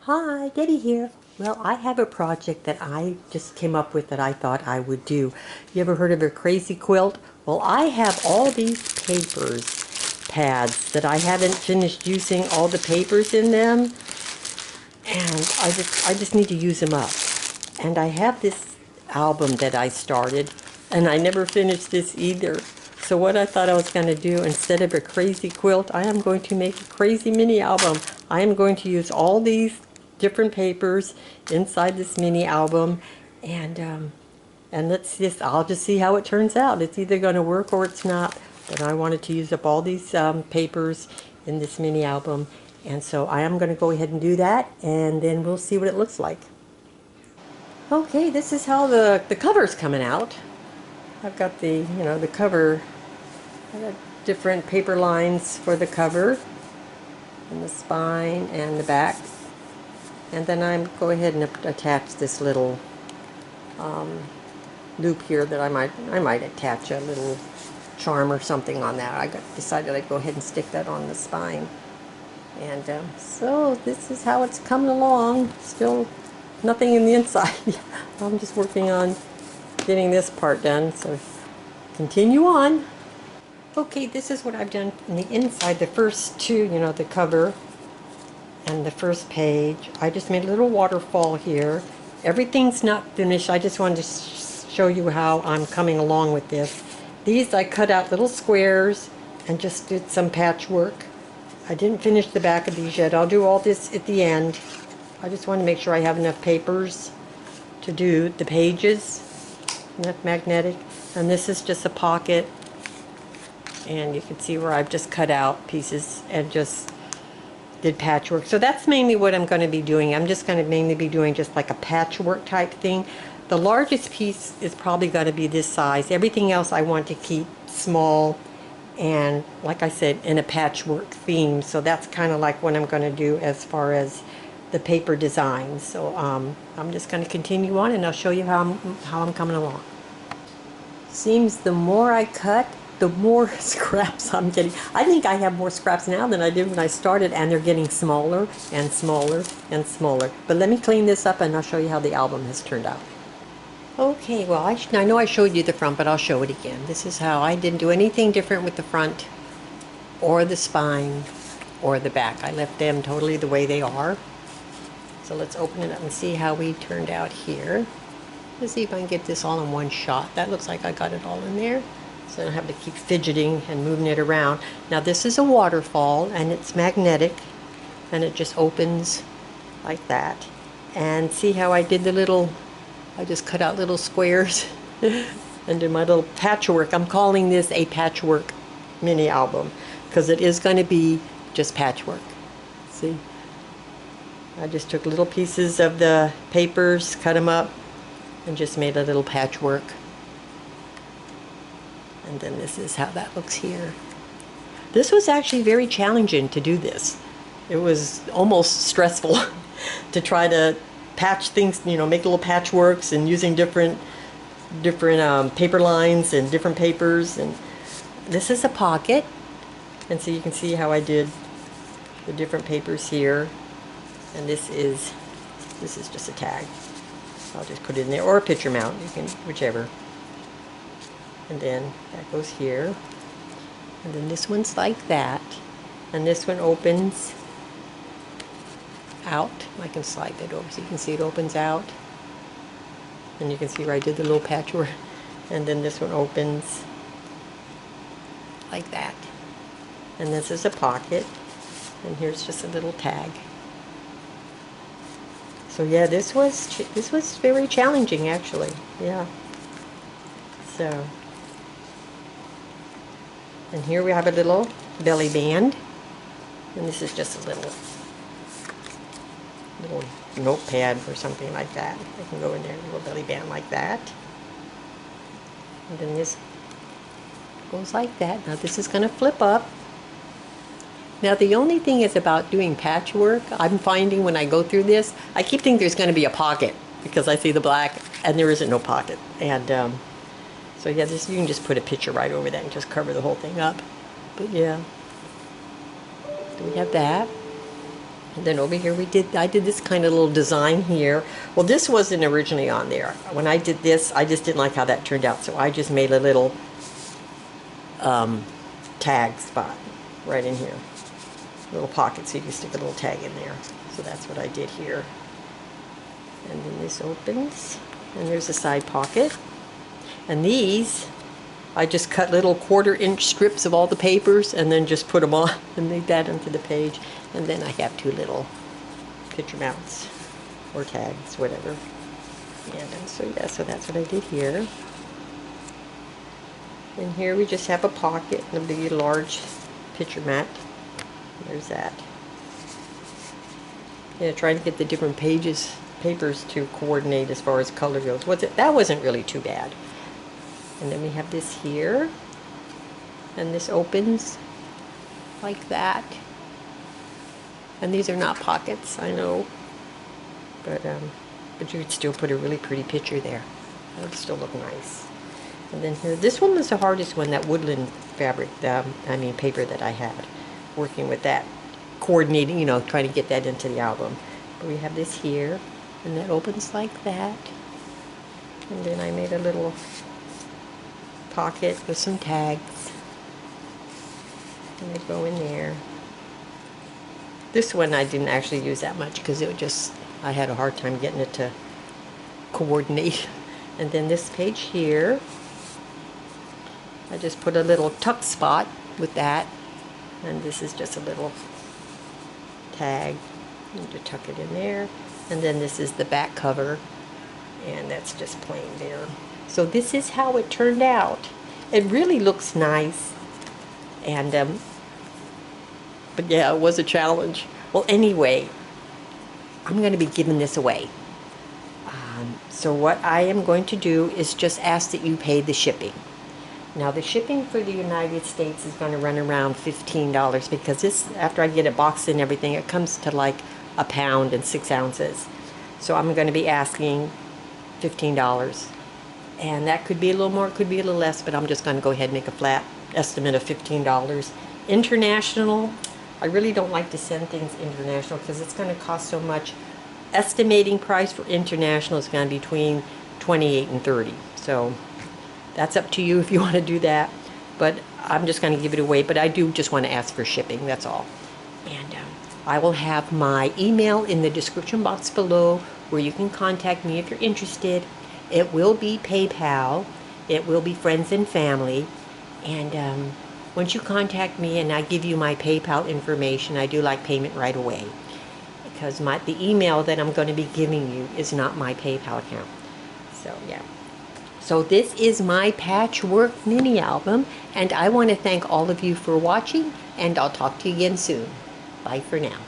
Hi, Debbie here. Well, I have a project that I just came up with that I thought I would do. You ever heard of a crazy quilt? Well, I have all these pads that I haven't finished using all the papers in them, and I just need to use them up. And I have this album that I started, and I never finished this either. So what I thought I was going to do, instead of a crazy quilt, I am going to make a crazy mini album. I am going to use all these different papers inside this mini album, and I'll just see how it turns out. It's either going to work or it's not. But I wanted to use up all these papers in this mini album, and so I am going to go ahead and do that, and then we'll see what it looks like. Okay, this is how the cover's coming out. I've got the cover. I got different paper lines for the cover, and the spine, and the back. And then I'm go ahead and attach this little loop here that I might attach a little charm or something on that. Decided I'd go ahead and stick that on the spine. And so this is how it's coming along. Still nothing in the inside. I'm just working on getting this part done, so continue on. Okay, this is what I've done in the inside. The first two, the cover and the first page. I just made a little waterfall here. Everything's not finished. I just wanted to show you how I'm coming along with this. These I cut out little squares and just did some patchwork. I didn't finish the back of these yet. I'll do all this at the end. I just want to make sure I have enough papers to do the pages, enough magnetic. And this is just a pocket, and you can see where I've just cut out pieces and just did patchwork. So that's mainly what I'm going to be doing. I'm just going to mainly be doing just like a patchwork type thing. The largest piece is probably going to be this size. Everything else I want to keep small and, like I said, in a patchwork theme. So that's kind of like what I'm going to do as far as the paper design. So I'm just going to continue on, and I'll show you how I'm coming along. Seems the more I cut, the more scraps I'm getting. I think I have more scraps now than I did when I started, and they're getting smaller and smaller and smaller. But let me clean this up and I'll show you how the album has turned out. Okay, well, I know I showed you the front, but I'll show it again. This is how I didn't do anything different with the front or the spine or the back. I left them totally the way they are. So let's open it up and see how we turned out here. Let's see if I can get this all in one shot. That looks like I got it all in there. So I don't have to keep fidgeting and moving it around. Now this is a waterfall, and it's magnetic, and it just opens like that. And see how I did I just cut out little squares and did my little patchwork. I'm calling this a patchwork mini album because it is going to be just patchwork. See? I just took little pieces of the papers, cut them up, and just made a little patchwork. And then this is how that looks here. This was actually very challenging to do this. It was almost stressful to try to patch things, make little patchworks and using different paper lines and different papers. And this is a pocket, and so you can see how I did the different papers here. And this is just a tag. I'll just put it in there, or a picture mount, you can, whichever. And then that goes here. And then this one's like that. And this one opens out. I can slide that over so you can see it opens out. And you can see where I did the little patchwork. And then this one opens like that. And this is a pocket. And here's just a little tag. So yeah, this was very challenging actually. Yeah. So, and here we have a little belly band, and this is just a little notepad or something like that. I can go in there, a little belly band like that. And then this goes like that. Now this is going to flip up. Now the only thing is about doing patchwork, I'm finding when I go through this, I keep thinking there's going to be a pocket because I see the black and there isn't no pocket. And so yeah, you can just put a picture right over that and just cover the whole thing up. But yeah, so we have that. And then over here I did this kind of little design here. Well, this wasn't originally on there. When I did this, I just didn't like how that turned out, so I just made a little tag spot right in here. A little pocket, so you can stick a little tag in there. So that's what I did here. And then this opens, and there's a side pocket. And these, I just cut little 1/4-inch strips of all the papers and then just put them on and made that onto the page. And then I have 2 little picture mounts or tags, whatever. And so yeah, so that's what I did here. And here we just have a pocket and a big, large picture mat. There's that. Yeah, trying to get the different papers to coordinate as far as color goes. That wasn't really too bad. And then we have this here, and this opens like that. And these are not pockets, I know, but you could still put a really pretty picture there. That would still look nice. And then here, this one was the hardest one, that woodland fabric, paper that I had, working with that, coordinating, you know, trying to get that into the album. But we have this here, and that opens like that. And then I made a little pocket with some tags, and they go in there. This one I didn't actually use that much because I had a hard time getting it to coordinate. And then this page here, I just put a little tuck spot with that, and this is just a little tag, and to tuck it in there. And then this is the back cover, and that's just plain there. So this is how it turned out. It really looks nice, and but yeah, it was a challenge. Well, anyway, I'm going to be giving this away. So what I am going to do is just ask that you pay the shipping. Now the shipping for the United States is going to run around $15 because this, after I get it boxed and everything, it comes to like a pound and 6 ounces. So I'm going to be asking $15. And that could be a little more, it could be a little less, but I'm just going to go ahead and make a flat estimate of $15. International, I really don't like to send things international because it's going to cost so much. Estimating price for international is going to be between $28 and $30. So that's up to you if you want to do that. But I'm just going to give it away. But I do just want to ask for shipping, that's all. And I will have my email in the description box below where you can contact me if you're interested. It will be PayPal. It will be friends and family. And once you contact me and I give you my PayPal information, I do like payment right away. Because the email that I'm going to be giving you is not my PayPal account. So, yeah. So this is my Patchwork mini album. And I want to thank all of you for watching. And I'll talk to you again soon. Bye for now.